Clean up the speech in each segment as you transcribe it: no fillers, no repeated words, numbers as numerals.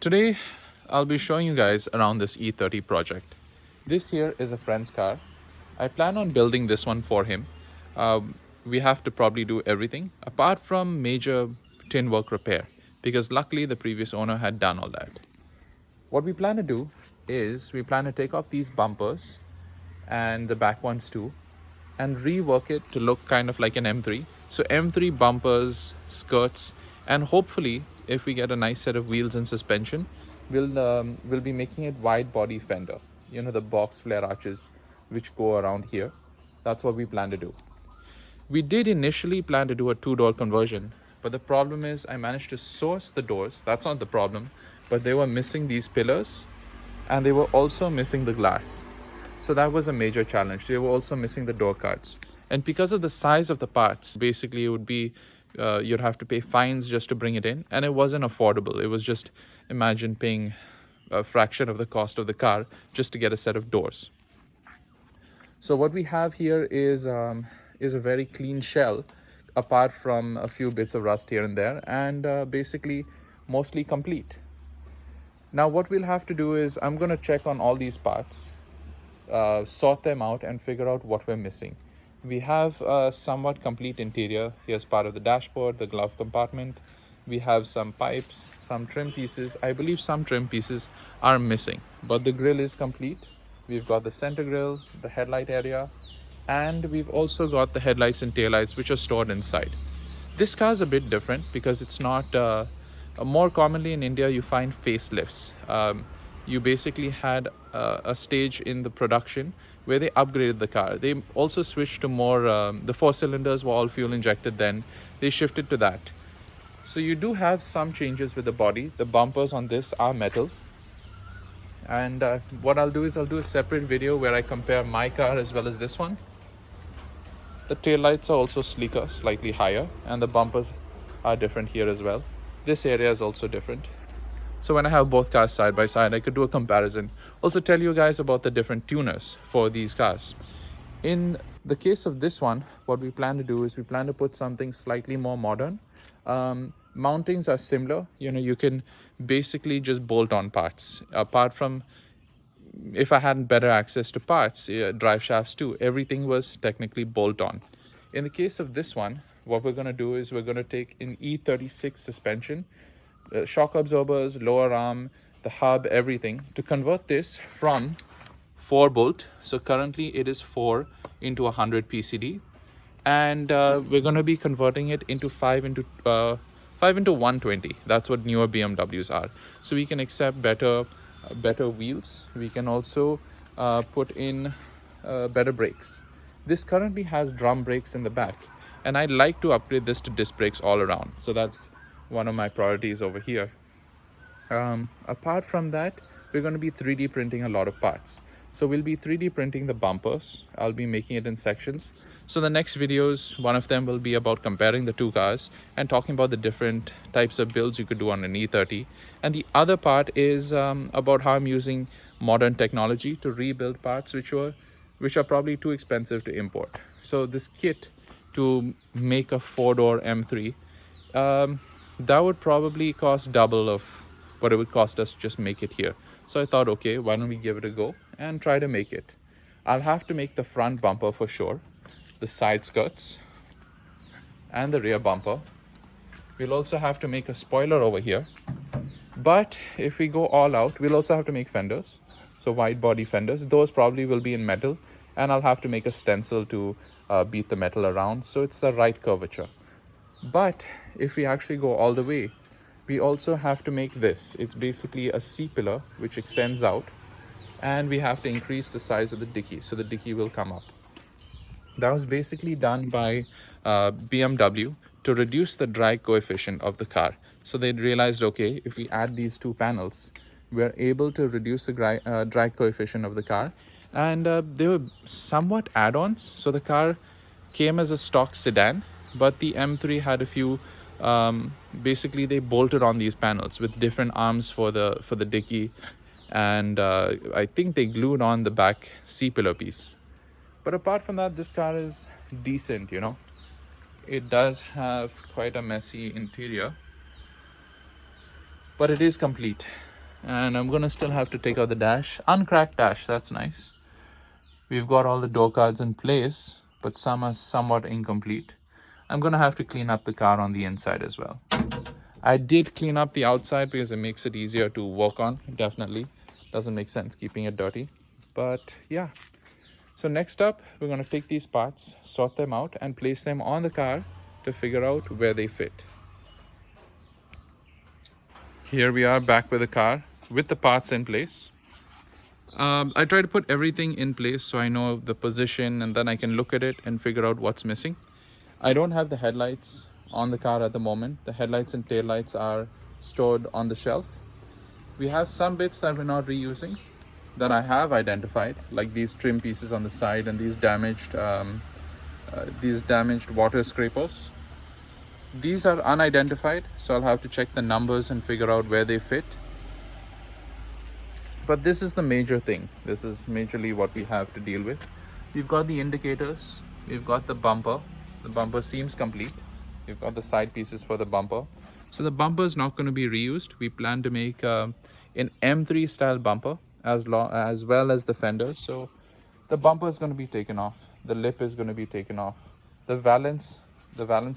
Today, I'll be showing you guys around this E30 project. This here is a friend's car. I plan on building this one for him. We have to probably do everything apart from major tin work repair because luckily the previous owner had done all that. What we plan to do is we plan to take off these bumpers and the back ones too and rework it to look kind of like an M3. So M3 bumpers, skirts, and hopefully if we get a nice set of wheels and suspension, we'll be making it wide body fender. You know, the box flare arches which go around here. That's what we plan to do. We did initially plan to do a two-door conversion, but the problem is I managed to source the doors. That's not the problem, but they were missing these pillars and they were also missing the glass. So that was a major challenge. They were also missing the door cards. And because of the size of the parts, basically it would be you'd have to pay fines just to bring it in, and it wasn't affordable. It was just, imagine paying a fraction of the cost of the car just to get a set of doors. So what we have here is a very clean shell, apart from a few bits of rust here and there, and basically mostly complete. Now what we'll have to do is I'm going to check on all these parts, sort them out, and figure out what we're missing. We have a somewhat complete interior. Here's part of the dashboard, the glove compartment. We have some pipes, some trim pieces. I believe some trim pieces are missing, but the grille is complete. We've got the center grille, the headlight area, and we've also got the headlights and taillights which are stored inside. This car is a bit different because it's not more commonly in India you find facelifts. You basically had a stage in the production where they upgraded the car. They also switched to more, the four cylinders were all fuel injected then. They shifted to that. So you do have some changes with the body. The bumpers on this are metal. And what I'll do is I'll do a separate video where I compare my car as well as this one. The tail lights are also sleeker, slightly higher, and the bumpers are different here as well. This area is also different. So when I have both cars side by side, I could do a comparison. Also tell you guys about the different tuners for these cars. In the case of this one, what we plan to do is we plan to put something slightly more modern. Mountings are similar. You know, you can basically just bolt on parts. Apart from if I had better access to parts, drive shafts too, everything was technically bolt on. In the case of this one, what we're going to do is we're going to take an E36 suspension, shock absorbers, lower arm, the hub, everything, to convert this from 4 bolt. So currently it is 4 into 100 PCD, and we're going to be converting it into 5 into 120. That's what newer BMWs are. So we can accept better wheels. We can also put in better brakes. This currently has drum brakes in the back, and I'd like to upgrade this to disc brakes all around. So that's one of my priorities over here. Apart from that, we're going to be 3D printing a lot of parts. So we'll be 3D printing the bumpers. I'll be making it in sections. So the next videos, one of them will be about comparing the two cars and talking about the different types of builds you could do on an E30. And the other part is about how I'm using modern technology to rebuild parts which are probably too expensive to import. So this kit to make a 4-door M3, that would probably cost double of what it would cost us to just make it here. So I thought, okay, why don't we give it a go and try to make it. I'll have to make the front bumper for sure, the side skirts, and the rear bumper. We'll also have to make a spoiler over here. But if we go all out, we'll also have to make fenders. So wide body fenders. Those probably will be in metal, and I'll have to make a stencil to beat the metal around so it's the right curvature. But if we actually go all the way, we also have to make this. It's basically a C-pillar which extends out, and we have to increase the size of the dicky, so the dicky will come up. That was basically done by BMW to reduce the drag coefficient of the car. So they realized, okay, if we add these two panels, we're able to reduce the drag coefficient of the car. And they were somewhat add-ons. So the car came as a stock sedan, but the M3 had a few, basically they bolted on these panels with different arms for the dicky, and I think they glued on the back C-pillar piece. But apart from that, this car is decent, you know. It does have quite a messy interior, but it is complete. And I'm gonna still have to take out the dash. Uncracked dash, that's nice. We've got all the door cards in place, but some are somewhat incomplete. I'm gonna have to clean up the car on the inside as well. I did clean up the outside because it makes it easier to work on, definitely. Doesn't make sense keeping it dirty. But yeah. So next up, we're gonna take these parts, sort them out, and place them on the car to figure out where they fit. Here we are back with the car with the parts in place. I try to put everything in place so I know the position, and then I can look at it and figure out what's missing. I don't have the headlights on the car at the moment. The headlights and taillights are stored on the shelf. We have some bits that we're not reusing that I have identified, like these trim pieces on the side and these damaged water scrapers. These are unidentified, so I'll have to check the numbers and figure out where they fit. But this is the major thing. This is majorly what we have to deal with. We've got the indicators. We've got the bumper. The bumper seems complete. We've got the side pieces for the bumper. So the bumper is not going to be reused. We plan to make an M3 style bumper as well as the fenders. So the bumper is going to be taken off. The lip is going to be taken off. The valance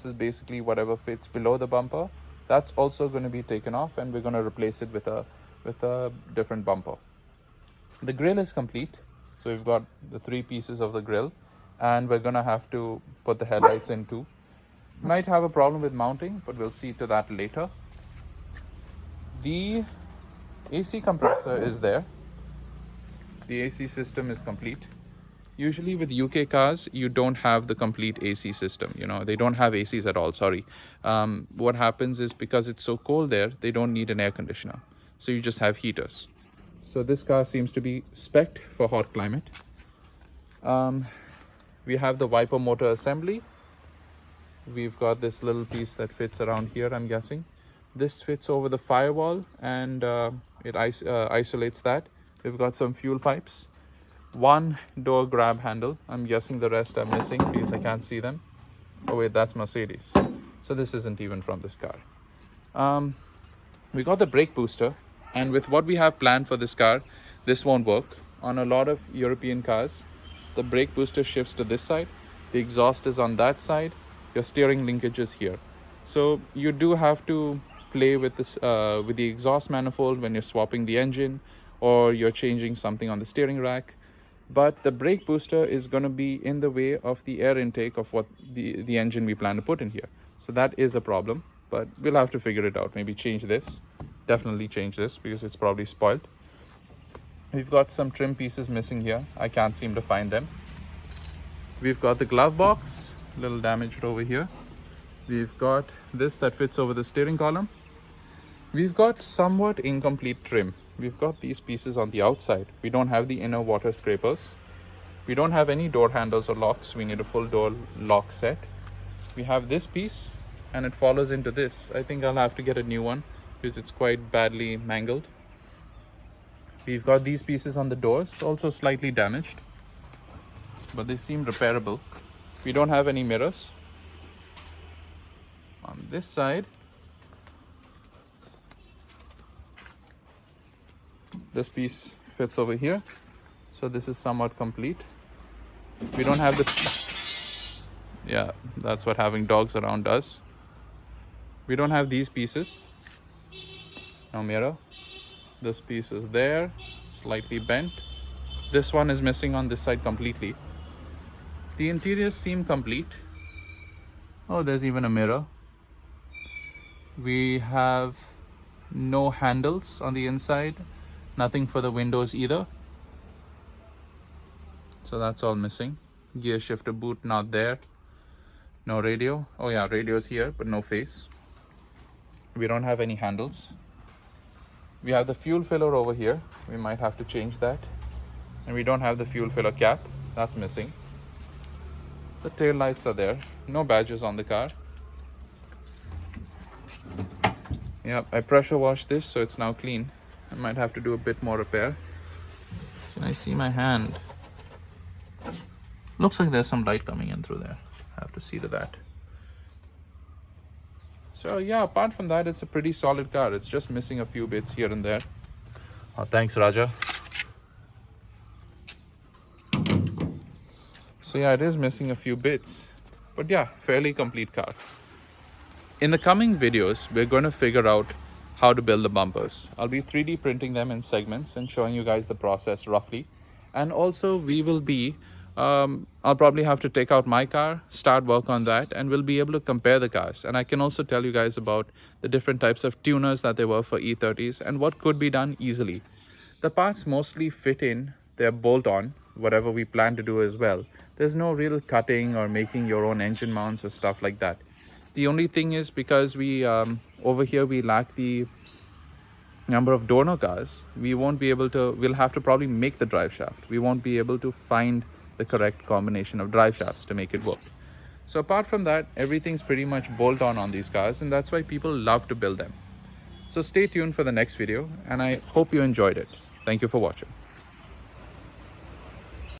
is basically whatever fits below the bumper. That's also going to be taken off, and we're going to replace it with a different bumper. The grille is complete. So we've got the 3 pieces of the grille, and we're going to have to put the headlights in too. Might have a problem with mounting, but we'll see to that later. The AC compressor is there. The AC system is complete. Usually with UK cars, you don't have the complete AC system. They don't have ACs at all, sorry. What happens is, because it's so cold there, they don't need an air conditioner. So you just have heaters. So this car seems to be spec'd for hot climate. We have the wiper motor assembly. We've got this little piece that fits around here, I'm guessing. This fits over the firewall, and it isolates that. We've got some fuel pipes. 1 door grab handle. I'm guessing the rest are missing because I can't see them. Oh wait, that's Mercedes. So this isn't even from this car. We got the brake booster, and with what we have planned for this car, this won't work. On a lot of European cars, the brake booster shifts to this side, the exhaust is on that side, your steering linkage is here. So you do have to play with this with the exhaust manifold when you're swapping the engine or you're changing something on the steering rack. But the brake booster is going to be in the way of the air intake of what the engine we plan to put in here. So that is a problem, but we'll have to figure it out. Maybe change this. Definitely change this because it's probably spoiled. We've got some trim pieces missing here. I can't seem to find them. We've got the glove box, a little damaged over here. We've got this that fits over the steering column. We've got somewhat incomplete trim. We've got these pieces on the outside. We don't have the inner water scrapers. We don't have any door handles or locks. We need a full door lock set. We have this piece, and it follows into this. I think I'll have to get a new one because it's quite badly mangled. We've got these pieces on the doors, also slightly damaged, but they seem repairable. We don't have any mirrors. On this side, this piece fits over here, so this is somewhat complete. We don't have yeah, that's what having dogs around does. We don't have these pieces. No mirror. This piece is there, slightly bent. This one is missing on this side completely. The interiors seem complete. Oh, there's even a mirror. We have no handles on the inside. Nothing for the windows either. So that's all missing. Gear shifter boot not there. No radio. Oh yeah, radio's here, but no face. We don't have any handles. We have the fuel filler over here. We might have to change that. And we don't have the fuel filler cap. That's missing. The tail lights are there. No badges on the car. Yeah, I pressure washed this, so it's now clean. I might have to do a bit more repair. Can I see my hand? Looks like there's some light coming in through there. I have to see to that. So yeah, apart from that, it's a pretty solid car. It's just missing a few bits here and there. Thanks, Raja. So yeah, it is missing a few bits, but yeah, fairly complete car. In the coming videos, we're going to figure out how to build the bumpers. I'll be 3D printing them in segments and showing you guys the process roughly. And also we will be, I'll probably have to take out my car, start work on that, and we'll be able to compare the cars. And I can also tell you guys about the different types of tuners that there were for E30s and what could be done easily. The parts mostly fit in, they're bolt on, whatever we plan to do as well. There's no real cutting or making your own engine mounts or stuff like that. The only thing is because we over here we lack the number of donor cars, we won't be able to, we'll have to probably make the drive shaft. We won't be able to find the correct combination of drive shafts to make it work. So apart from that, everything's pretty much bolt on these cars, and that's why people love to build them. So stay tuned for the next video, and I hope you enjoyed it. Thank you for watching.